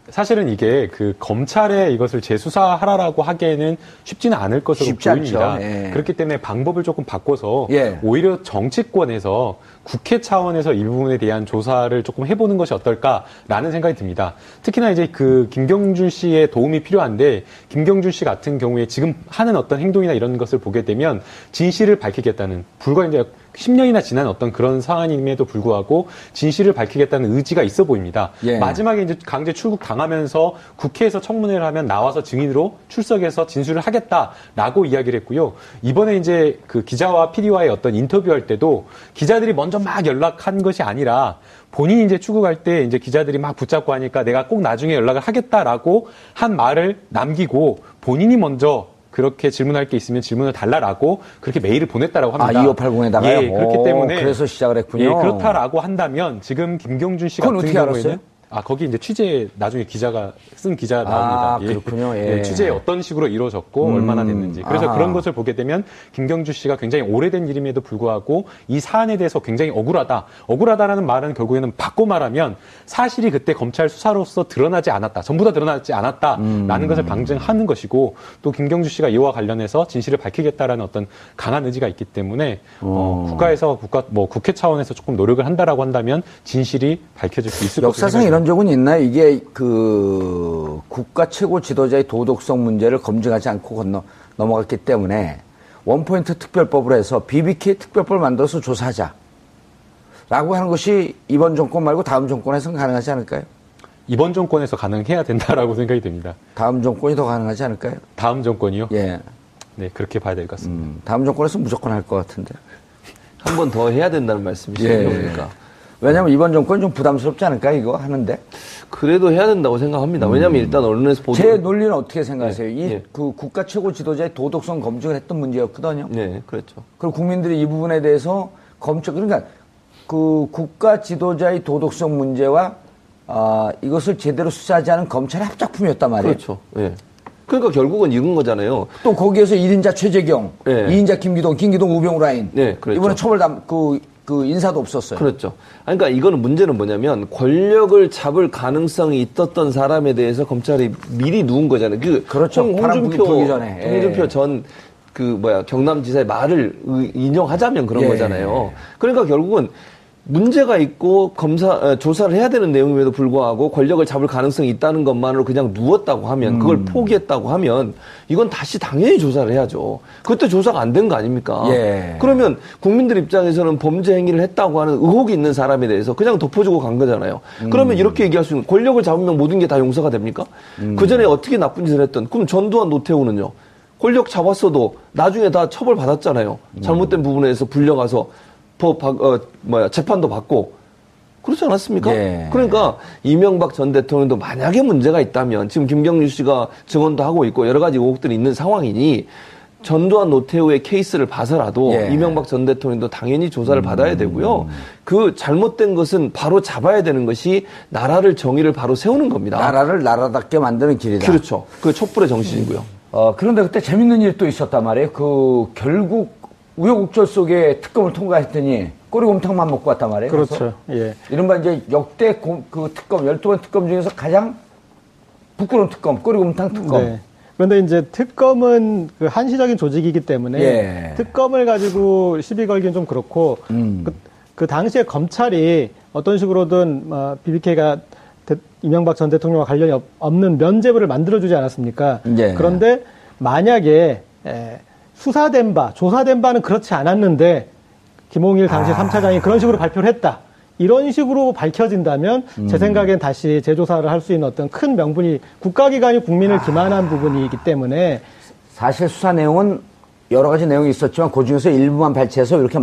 사실은 이게 검찰에 이것을 재수사하라라고 하기에는 쉽지는 않을 것으로 보입니다. 예. 그렇기 때문에 방법을 조금 바꿔서 예. 오히려 정치권에서 국회 차원에서 이 부분에 대한 조사를 조금 해보는 것이 어떨까라는 생각이 듭니다. 특히나 이제 김경준 씨의 도움이 필요한데 김경준 씨 같은 경우에 지금 하는 어떤 행동이나 이런 것을 보게 되면 진실을 밝히겠다는 불과 이제 10년이나 지난 어떤 그런 상황임에도 불구하고 진실을 밝히겠다는 의지가 있어 보입니다. 예. 마지막에 이제 강제 출국 당하면서 국회에서 청문회를 하면 나와서 증인으로 출석해서 진술을 하겠다라고 이야기를 했고요. 이번에 이제 기자와 PD와의 어떤 인터뷰할 때도 기자들이 먼저 막 연락한 것이 아니라 본인이 이제 출국할 때 이제 기자들이 막 붙잡고 하니까 내가 꼭 나중에 연락을 하겠다라고 한 말을 남기고 본인이 먼저 그렇게 질문할 게 있으면 질문을 달라라고 그렇게 메일을 보냈다라고 합니다. 2580에다가요? 예, 그렇기 때문에. 그래서 시작을 했군요. 예, 그렇다라고 한다면 지금 김경준 씨 같은 경우에는. 알았어요? 거기 이제 취재, 나중에 기자가, 쓴 기자 나옵니다. 예. 그렇군요. 예. 예, 취재에 어떤 식으로 이루어졌고, 얼마나 됐는지. 그래서 그런 것을 보게 되면, 김경준 씨가 굉장히 오래된 일임에도 불구하고, 이 사안에 대해서 굉장히 억울하다. 억울하다라는 말은 결국에는 바꿔 말하면, 사실이 그때 검찰 수사로서 드러나지 않았다. 전부 다 드러나지 않았다라는 것을 방증하는 것이고, 또 김경준 씨가 이와 관련해서 진실을 밝히겠다라는 어떤 강한 의지가 있기 때문에, 국가에서, 국회 차원에서 조금 노력을 한다라고 한다면, 진실이 밝혀질 수 있을 것으로 역사상 이런 적은 있나요? 이게 국가 최고 지도자의 도덕성 문제를 검증하지 않고 넘어갔기 때문에 원포인트 특별법으로 해서 BBK 특별법을 만들어서 조사하자 라고 하는 것이 이번 정권 말고 다음 정권에서는 가능하지 않을까요? 이번 정권에서 가능해야 된다라고 생각이 됩니다. 다음 정권이 더 가능하지 않을까요? 다음 정권이요? 예. 네, 그렇게 봐야 될 것 같습니다. 다음 정권에서 무조건 할 것 같은데. 한 번 더 해야 된다는 말씀이시죠? 예. 그러니까. 왜냐면 이번 정권 좀 부담스럽지 않을까 이거 하는데? 그래도 해야 된다고 생각합니다. 왜냐면 일단 언론에서 보도. 제 논리는 어떻게 생각하세요? 네. 국가 최고 지도자의 도덕성 검증을 했던 문제였거든요. 네, 그렇죠. 그리고 국민들이 이 부분에 대해서 그러니까 국가 지도자의 도덕성 문제와 이것을 제대로 수사하지 않은 검찰의 합작품이었단 말이에요. 그렇죠. 예. 그러니까 결국은 이건 거잖아요. 또 거기에서 1인자 최재경, 네. 2인자 김기동, 우병우 라인. 네, 그렇죠. 이번에 처벌 인사도 없었어요. 그렇죠. 그러니까 이거는 문제는 뭐냐면 권력을 잡을 가능성이 있었던 사람에 대해서 검찰이 미리 누운 거잖아요. 그렇죠. 홍준표 전 경남지사의 말을 인용하자면 그런 거잖아요. 그러니까 결국은 문제가 있고 조사를 해야 되는 내용임에도 불구하고 권력을 잡을 가능성이 있다는 것만으로 그냥 누웠다고 하면, 그걸 포기했다고 하면, 이건 다시 당연히 조사를 해야죠. 그때 조사가 안 된 거 아닙니까? 예. 그러면 국민들 입장에서는 범죄 행위를 했다고 하는 의혹이 있는 사람에 대해서 그냥 덮어주고 간 거잖아요. 그러면 이렇게 얘기할 수 있는, 권력을 잡으면 모든 게 다 용서가 됩니까? 그 전에 어떻게 나쁜 짓을 했던, 그럼 전두환, 노태우는요? 권력 잡았어도 나중에 다 처벌 받았잖아요. 잘못된 부분에서 불려가서 재판도 받고 그렇지 않았습니까? 예. 그러니까 이명박 전 대통령도 만약에 문제가 있다면 지금 김경준 씨가 증언도 하고 있고 여러 가지 의혹들이 있는 상황이니 전두환 노태우의 케이스를 봐서라도 이명박 전 대통령도 당연히 조사를 받아야 되고요. 그 잘못된 것은 바로 잡아야 되는 것이 나라를 정의를 바로 세우는 겁니다. 나라를 나라답게 만드는 길이다. 그렇죠. 그 촛불의 정신이고요. 그런데 그때 재밌는 일이 또 있었단 말이에요. 결국 우여곡절 속에 특검을 통과했더니 꼬리곰탕만 먹고 왔단 말이에요. 그렇죠. 예. 이른바 이제 역대 특검, 12번 특검 중에서 가장 부끄러운 특검, 꼬리곰탕 특검. 네. 그런데 이제 특검은 한시적인 조직이기 때문에 특검을 가지고 시비 걸기는 좀 그렇고 그 당시에 검찰이 어떤 식으로든 BBK가 이명박 전 대통령과 관련이 없는 면죄부를 만들어주지 않았습니까? 그런데 만약에 수사된 바, 조사된 바는 그렇지 않았는데 김홍일 당시 3차장이 그런 식으로 발표를 했다. 이런 식으로 밝혀진다면 제 생각엔 다시 재조사를 할 수 있는 어떤 큰 명분이 국가기관이 국민을 기만한 부분이기 때문에 사실 수사 내용은 여러 가지 내용이 있었지만 그 중에서 일부만 발췌해서 이렇게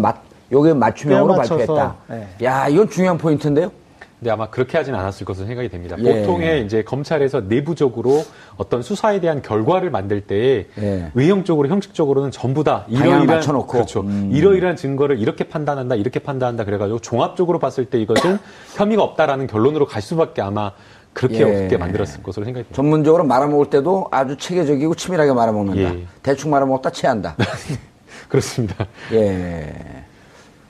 요게 맞춤형으로 발표했다. 네. 야, 이건 중요한 포인트인데요. 근데 아마 그렇게 하진 않았을 것으로 생각이 됩니다. 보통의 이제 검찰에서 내부적으로 어떤 수사에 대한 결과를 만들 때에 외형적으로, 형식적으로는 전부 다 이러이러한 맞춰놓고. 그렇죠. 이러이러한 증거를 이렇게 판단한다, 이렇게 판단한다 그래가지고 종합적으로 봤을 때 이것은 혐의가 없다라는 결론으로 갈 수밖에 아마 그렇게 없게 만들었을 것으로 생각이 됩니다. 전문적으로 말아먹을 때도 아주 체계적이고 치밀하게 말아먹는다. 대충 말아먹었다 체한다. 그렇습니다.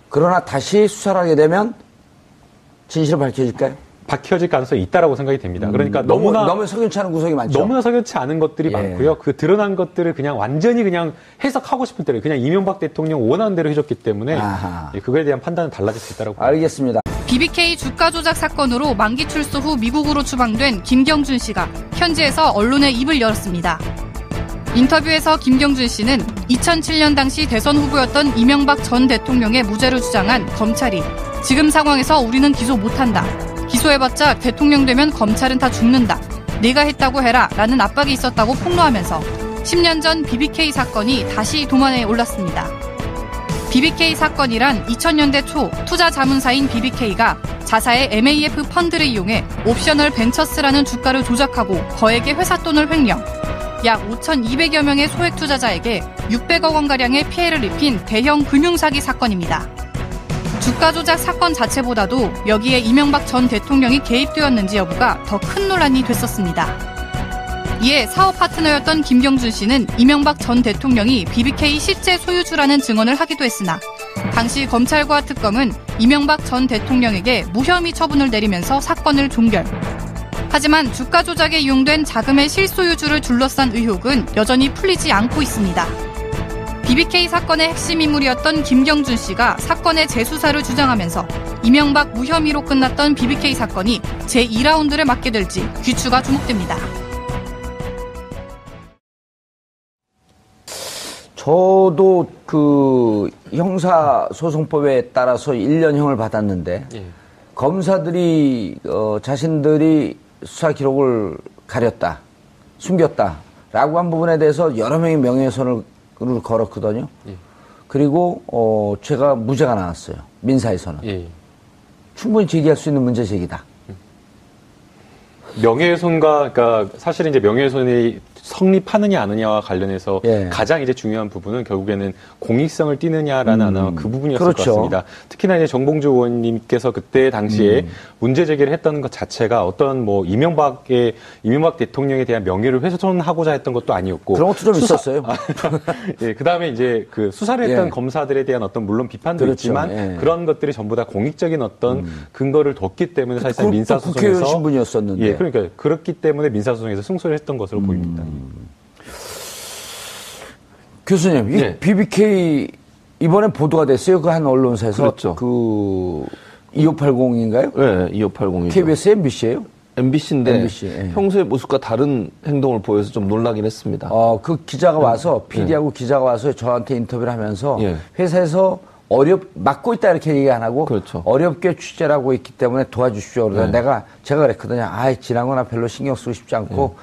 그러나 다시 수사를 하게 되면 진실을 밝혀질까요? 밝혀질 가능성이 있다라고 생각이 됩니다. 그러니까 너무 석연치 않은 구석이 많죠. 너무나 석연치 않은 것들이 많고요. 그 드러난 것들을 그냥 완전히 그냥 해석하고 싶은 대로 그냥 이명박 대통령 원하는 대로 해줬기 때문에 그거에 대한 판단은 달라질 수 있다라고 알겠습니다. BBK 주가 조작 사건으로 만기 출소 후 미국으로 추방된 김경준 씨가 현지에서 언론에 입을 열었습니다. 인터뷰에서 김경준 씨는 2007년 당시 대선 후보였던 이명박 전 대통령의 무죄를 주장한 검찰이 지금 상황에서 우리는 기소 못한다. 기소해봤자 대통령 되면 검찰은 다 죽는다. 내가 했다고 해라 라는 압박이 있었다고 폭로하면서 10년 전 BBK 사건이 다시 도마에 올랐습니다. BBK 사건이란 2000년대 초 투자 자문사인 BBK가 자사의 MAF 펀드를 이용해 옵셔널 벤처스라는 주가를 조작하고 거액의 회사 돈을 횡령, 약 5,200여 명의 소액 투자자에게 600억 원가량의 피해를 입힌 대형 금융사기 사건입니다. 주가 조작 사건 자체보다도 여기에 이명박 전 대통령이 개입되었는지 여부가 더 큰 논란이 됐었습니다. 이에 사업 파트너였던 김경준 씨는 이명박 전 대통령이 BBK 실제 소유주라는 증언을 하기도 했으나 당시 검찰과 특검은 이명박 전 대통령에게 무혐의 처분을 내리면서 사건을 종결. 하지만 주가 조작에 이용된 자금의 실소유주를 둘러싼 의혹은 여전히 풀리지 않고 있습니다. BBK 사건의 핵심 인물이었던 김경준 씨가 사건의 재수사를 주장하면서 이명박 무혐의로 끝났던 BBK 사건이 제2라운드를 맞게 될지 귀추가 주목됩니다. 저도 그 형사소송법에 따라서 1년형을 받았는데 검사들이 자신들이 수사 기록을 가렸다, 숨겼다라고 한 부분에 대해서 여러 명이 명예훼손을 걸었거든요. 그리고 제가 무죄가 나왔어요. 민사에서는. 충분히 제기할 수 있는 문제 제기다. 명예훼손과 그러니까 사실은 이제 명예훼손이 성립하느냐 아느냐와 관련해서 가장 이제 중요한 부분은 결국에는 공익성을 띠느냐라는 아마 그 부분이었을 것 같습니다. 특히나 이제 정봉주 의원님께서 그때 당시에 문제 제기를 했던 것 자체가 어떤 뭐 이명박 대통령에 대한 명예를 훼손하고자 했던 것도 아니었고 그런 것도 좀 있었어요. 그다음에 이제 그 수사를 했던 검사들에 대한 어떤 물론 비판도 있지만 그런 것들이 전부 다 공익적인 어떤 근거를 뒀기 때문에 사실상 민사소송에서 국회의원 신분이었었는데 그러니까 그렇기 때문에 민사소송에서 승소를 했던 것으로 보입니다. 교수님, 이 BBK 이번에 보도가 됐어요. 그 한 언론사에서. 그렇죠. 그 2580인가요? 네, 2580이죠. KBS, MBC예요? MBC인데 MBC, 평소의 모습과 다른 행동을 보여서 좀 놀라긴 했습니다. 그 기자가 와서 PD하고 기자가 와서 저한테 인터뷰를 하면서 회사에서 맡고 있다 이렇게 얘기 안 하고 어렵게 취재를 하고 있기 때문에 도와주십시오. 그러다 제가 그랬거든요. 지난 거나 별로 신경 쓰고 싶지 않고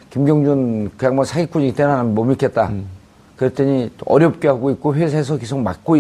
김경준 그 양반 사기꾼이기 때문에 나는 못 믿겠다. 그랬더니 어렵게 하고 있고 회사에서 계속 맡고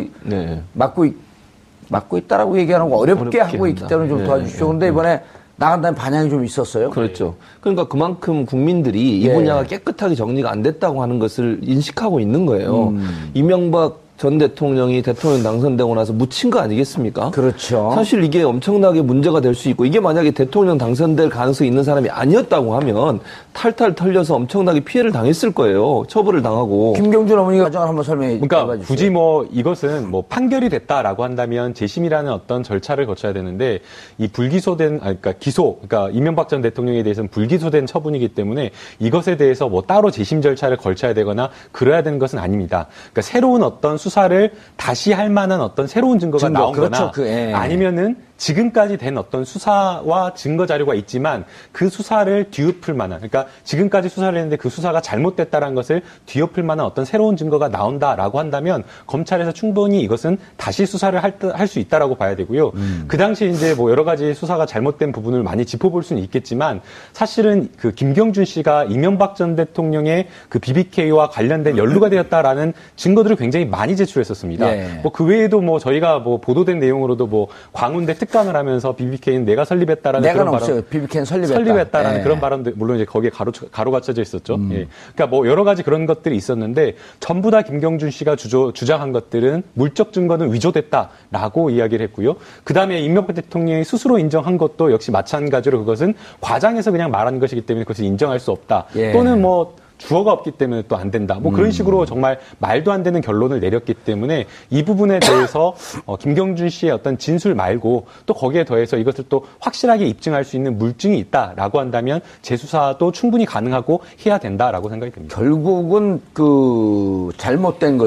있다라고 얘기 안 하고 어렵게 하고 있기 때문에 좀 도와주십시오. 그런데 이번에 나간 다음에 반향이 좀 있었어요. 그렇죠. 그러니까 그만큼 국민들이 이 분야가 깨끗하게 정리가 안 됐다고 하는 것을 인식하고 있는 거예요. 이명박 전 대통령이 대통령 당선되고 나서 묻힌 거 아니겠습니까? 그렇죠. 사실 이게 엄청나게 문제가 될 수 있고 이게 만약에 대통령 당선될 가능성이 있는 사람이 아니었다고 하면 탈탈 털려서 엄청나게 피해를 당했을 거예요. 처벌을 당하고. 김경준 어머니가 과정을 한번 설명해 주세요. 그러니까 굳이 뭐 이것은 뭐 판결이 됐다라고 한다면 재심이라는 어떤 절차를 거쳐야 되는데 이 그러니까 이명박 전 대통령에 대해서는 불기소된 처분이기 때문에 이것에 대해서 뭐 따로 재심 절차를 걸쳐야 되거나 그래야 되는 것은 아닙니다. 그러니까 새로운 어떤 수사를 다시 할 만한 어떤 새로운 증거가 나온 거나 아니면은 지금까지 된 어떤 수사와 증거 자료가 있지만 그 수사를 뒤엎을 만한, 그러니까 지금까지 수사를 했는데 그 수사가 잘못됐다는 것을 뒤엎을 만한 어떤 새로운 증거가 나온다라고 한다면 검찰에서 충분히 이것은 다시 수사를 할 수 있다라고 봐야 되고요. 그 당시 이제 뭐 여러 가지 수사가 잘못된 부분을 많이 짚어볼 수는 있겠지만 사실은 그 김경준 씨가 이명박 전 대통령의 그 BBK와 관련된 연루가 되었다라는 증거들을 굉장히 많이 제출했었습니다. 네. 뭐 그 외에도 뭐 저희가 뭐 보도된 내용으로도 뭐 광운대 특감을 하면서 BBK는 내가 설립했다라는 그런 발언, BBK는 설립했다라는 그런 발언도 물론 이제 거기에 가로가 쳐져 있었죠. 예. 그러니까 뭐 여러 가지 그런 것들이 있었는데 전부 다 김경준 씨가 주장한 것들은 물적 증거는 위조됐다라고 이야기를 했고요. 그 다음에 이명박 대통령이 스스로 인정한 것도 역시 마찬가지로 그것은 과장해서 그냥 말한 것이기 때문에 그것을 인정할 수 없다. 예. 또는 뭐 주어가 없기 때문에 또 안 된다. 뭐 그런 식으로 정말 말도 안 되는 결론을 내렸기 때문에 이 부분에 대해서 김경준 씨의 어떤 진술 말고 또 거기에 더해서 이것을 또 확실하게 입증할 수 있는 물증이 있다라고 한다면 재수사도 충분히 가능하고 해야 된다라고 생각이 듭니다. 결국은 그 잘못됐다고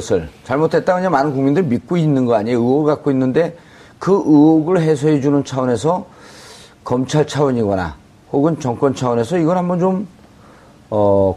그냥 많은 국민들이 믿고 있는 거 아니에요? 의혹을 갖고 있는데 그 의혹을 해소해 주는 차원에서 검찰 차원이거나 혹은 정권 차원에서 이건 한번 좀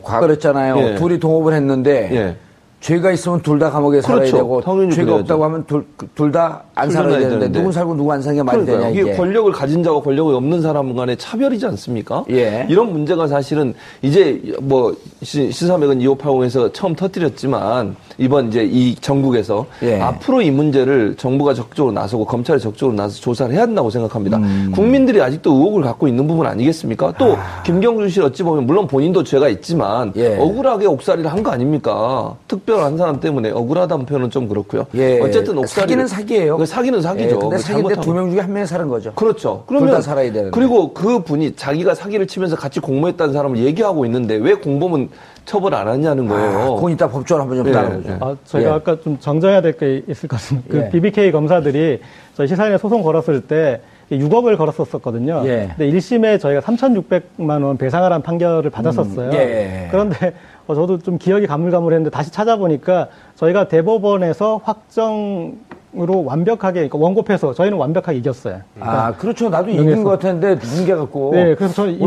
그랬잖아요. 예. 둘이 동업을 했는데 예. 죄가 있으면 둘 다 감옥에 살아야 그렇죠. 되고 죄가 그래야죠. 없다고 하면 둘 다 안 살아야 되는데 누군 살고 누구 안 사는 게 말이 되냐 이게 이게. 권력을 가진 자와 권력이 없는 사람 간의 차별이지 않습니까? 예. 이런 문제가 사실은 이제 뭐 시사맥은 2580에서 처음 터뜨렸지만 이번 이제 이 전국에서 예. 앞으로 이 문제를 정부가 적극적으로 나서고 검찰이 적극적으로 나서서 조사를 해야 한다고 생각합니다. 국민들이 아직도 의혹을 갖고 있는 부분 아니겠습니까? 또 김경준 씨 어찌 보면 물론 본인도 죄가 있지만 예. 억울하게 옥살이를 한 거 아닙니까? 특별한 사람 때문에 억울하다는 표현은 좀 그렇고요. 예. 어쨌든 옥살이는 사기는 사기예요. 사기는 사기죠. 예, 근데 사기인데 두 명 중에 한 명이 사는 거죠. 그렇죠. 둘 다 살아야 되는데. 그리고 그 분이 자기가 사기를 치면서 같이 공모했다는 사람을 얘기하고 있는데 왜 공범은 처벌 안 하냐는 거예요. 그건 이따 법적으로 한번 좀 따라보죠. 저희가 예. 아까 좀 정정해야 될 게 있을 것 같습니다. 그 예. BBK 검사들이 저희 시사인에 소송 걸었을 때 6억을 걸었었거든요. 예. 근데 1심에 저희가 3,600만 원 배상하라는 판결을 받았었어요. 예. 그런데 저도 좀 기억이 가물가물했는데 다시 찾아보니까 저희가 대법원에서 확정으로 완벽하게, 그러니까 원고패소 저희는 완벽하게 이겼어요. 그러니까 그렇죠. 나도 이긴 것 같았는데 문제 갖고. 네, 그래서 저는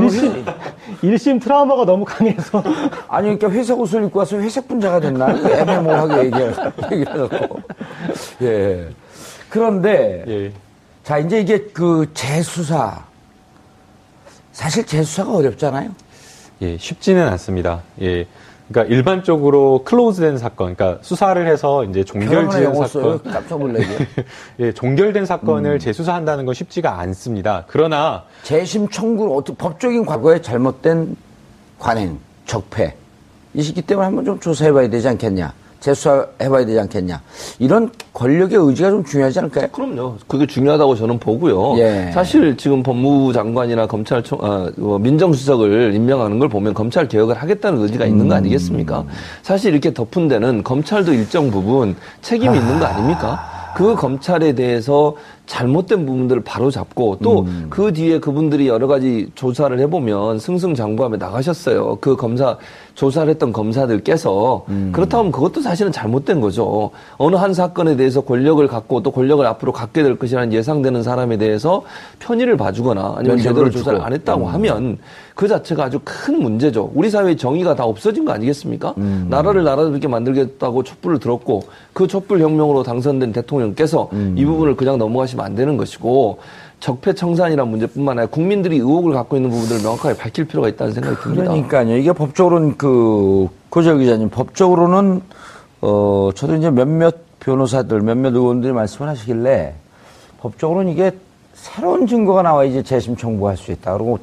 1심 트라우마가 너무 강해서. 아니, 그러니까 회색 옷을 입고 와서 회색 분자가 됐나? 애매모호하게 얘기해갖고. 예. 그런데, 예. 자, 이제 이게 그 재수사. 사실 재수사가 어렵잖아요. 예, 쉽지는 않습니다. 예. 그러니까 일반적으로 클로즈된 사건, 그러니까 수사를 해서 이제 종결지은 사건, 깜짝 놀라게. 예, 종결된 사건을 재수사한다는 건 쉽지가 않습니다. 그러나 재심 청구, 법적인 과거에 잘못된 관행, 적폐 이 시기 때문에 한번 좀 조사해봐야 되지 않겠냐, 재수사해봐야 되지 않겠냐, 이런 권력의 의지가 좀 중요하지 않을까요? 그럼요. 그게 중요하다고 저는 보고요. 예. 사실 지금 법무부 장관이나 민정수석을 임명하는 걸 보면 검찰 개혁을 하겠다는 의지가 있는 거 아니겠습니까? 사실 이렇게 덮은 데는 검찰도 일정 부분 책임이 있는 거 아닙니까? 그 검찰에 대해서 잘못된 부분들을 바로잡고 또 그 뒤에 그분들이 여러 가지 조사를 해보면 승승장구하며 나가셨어요. 그 조사를 했던 검사들께서 그렇다면 그것도 사실은 잘못된 거죠. 어느 한 사건에 대해서 권력을 갖고 또 권력을 앞으로 갖게 될 것이라는 예상되는 사람에 대해서 편의를 봐주거나 아니면 제대로 조사를 안 했다고 하면 그 자체가 아주 큰 문제죠. 우리 사회의 정의가 다 없어진 거 아니겠습니까? 나라를 나라답게 만들겠다고 촛불을 들었고 그 촛불 혁명으로 당선된 대통령께서 이 부분을 그냥 넘어가시면 안 되는 것이고, 적폐청산이라는 문제뿐만 아니라 국민들이 의혹을 갖고 있는 부분들을 명확하게 밝힐 필요가 있다는 생각이 듭니다. 그러니까요. 이게 법적으로는 고재혁 기자님, 법적으로는 저도 이제 몇몇 변호사들, 몇몇 의원들이 말씀을 하시길래 법적으로는 이게 새로운 증거가 나와 이제 재심 청구할 수 있다. 그리고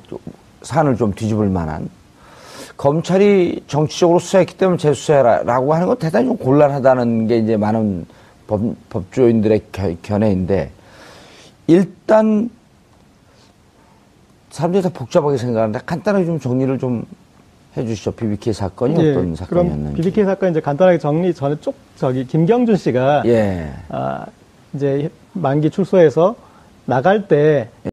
사안을 좀 뒤집을 만한. 검찰이 정치적으로 수사했기 때문에 재수사해라라고 하는 건 대단히 좀 곤란하다는 게 이제 많은 법조인들의 견해인데, 일단 사람들이 다 복잡하게 생각하는데 간단하게 좀 정리를 좀 해주시죠. BBK 사건이 어떤 사건이었는지. 그럼 BBK 사건 이제 간단하게 정리 전에 김경준 씨가 예. 이제 만기 출소해서 나갈 때